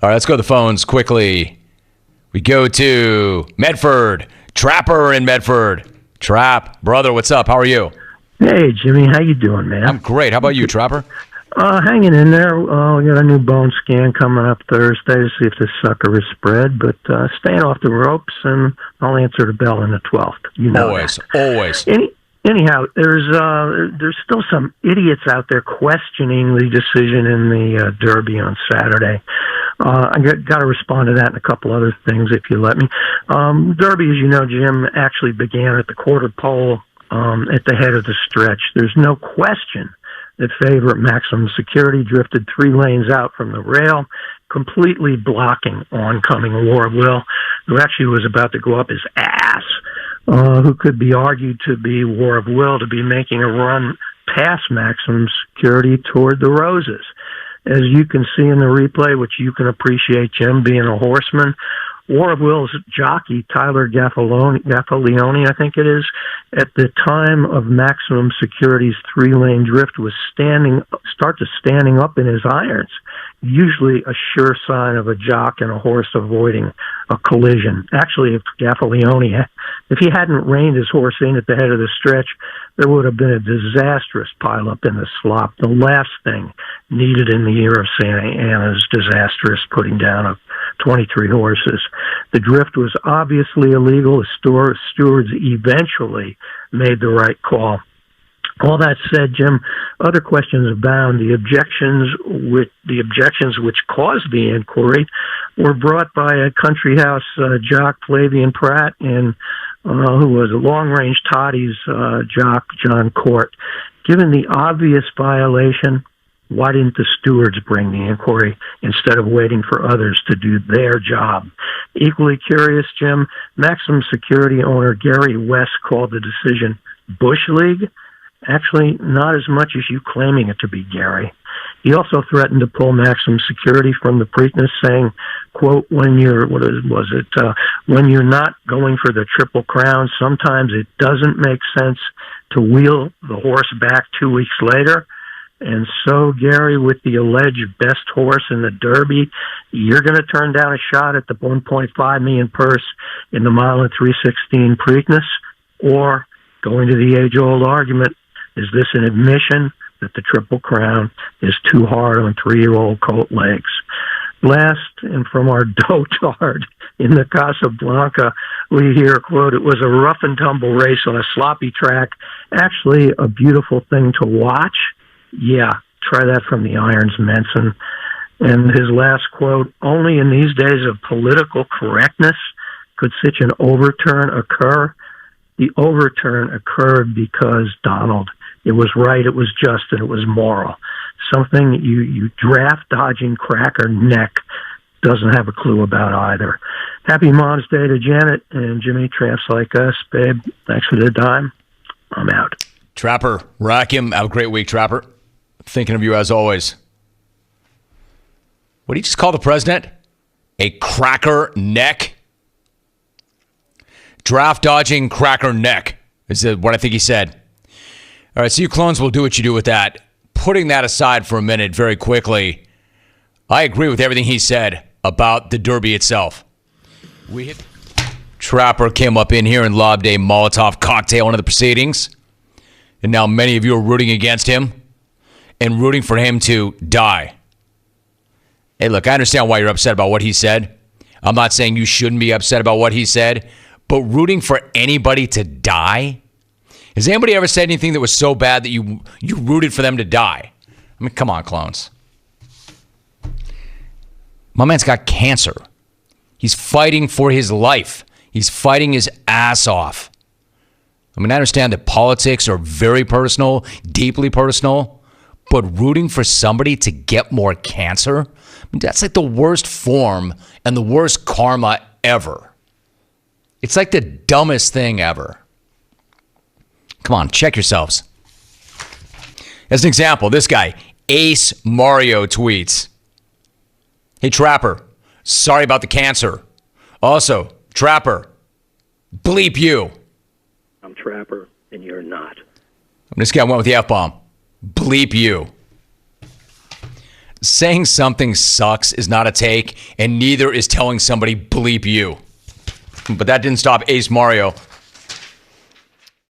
All right, let's go to the phones quickly. We go to Medford. Trapper in Medford. Trap, brother, what's up? How are you? Hey, Jimmy, how you doing, man? I'm great. How about you, Trapper? Hanging in there. We got a new bone scan coming up Thursday to see if this sucker is spread, but staying off the ropes, and I'll answer the bell on the 12th. You know Always, that. always. Anyhow, there's still some idiots out there questioning the decision in the Derby on Saturday. I got to respond to that and a couple other things, if you let me. Derby, as you know, Jim, actually began at the quarter pole at the head of the stretch. There's no question that favorite Maximum Security drifted 3 lanes out from the rail, completely blocking oncoming War of Will, who actually was about to go up his ass, who could be argued to be War of Will, to be making a run past Maximum Security toward the Roses. As you can see in the replay, which you can appreciate, Jim, being a horseman, War of Will's jockey, Tyler Gaffalione, I think it is, at the time of Maximum Security's 3-lane drift was standing up in his irons, usually a sure sign of a jock and a horse avoiding a collision. Actually, if Gaffalione, if he hadn't reined his horse in at the head of the stretch, there would have been a disastrous pileup in the slop, the last thing needed in the year of Santa Anna's disastrous putting down of 23 horses. The drift was obviously illegal. The stewards eventually made the right call. All that said, Jim, other questions abound. The objections which caused the inquiry were brought by a country house jock, Flavian Pratt, and who was a long-range Toddy's jock, John Court. Given the obvious violation, why didn't the stewards bring the inquiry instead of waiting for others to do their job? Equally curious, Jim, Maximum Security owner Gary West called the decision Bush League. Actually, not as much as you claiming it to be, Gary. He also threatened to pull Maximum Security from the Preakness, saying, quote, when you're not going for the Triple Crown, sometimes it doesn't make sense to wheel the horse back 2 weeks later. And so, Gary, with the alleged best horse in the Derby, you're going to turn down a shot at the $1.5 million purse in the mile and 3:16 Preakness? Or, going to the age-old argument, is this an admission that the Triple Crown is too hard on 3-year-old colt legs? Last, and from our dotard in the Casablanca, we hear, quote, it was a rough and tumble race on a sloppy track, actually a beautiful thing to watch. Yeah, try that from the Irons, Menson. And his last quote, only in these days of political correctness could such an overturn occur. The overturn occurred because, Donald, it was right, it was just, and it was moral. Something you draft-dodging cracker neck doesn't have a clue about either. Happy Mom's Day to Janet and Jimmy, tramps like us. Babe, thanks for the dime. I'm out. Trapper, Rakim, have a great week, Trapper. Thinking of you as always. What did he just call the president? A cracker neck? Draft dodging cracker neck is what I think he said. All right, so you clones will do what you do with that. Putting that aside for a minute very quickly, I agree with everything he said about the Derby itself. Trapper came up in here and lobbed a Molotov cocktail into the proceedings, and now many of you are rooting against him and rooting for him to die. Hey, look, I understand why you're upset about what he said. I'm not saying you shouldn't be upset about what he said, but rooting for anybody to die? Has anybody ever said anything that was so bad that you rooted for them to die? I mean, come on, clones. My man's got cancer. He's fighting for his life. He's fighting his ass off. I mean, I understand that politics are very personal, deeply personal, but rooting for somebody to get more cancer? I mean, that's like the worst form and the worst karma ever. It's like the dumbest thing ever. Come on, check yourselves. As an example, this guy, Ace Mario, tweets, hey, Trapper, sorry about the cancer. Also, Trapper, bleep you. I'm Trapper, and you're not. This guy went with the F-bomb. Bleep you. saying something sucks is not a take, and neither is telling somebody bleep you. But that didn't stop Ace Mario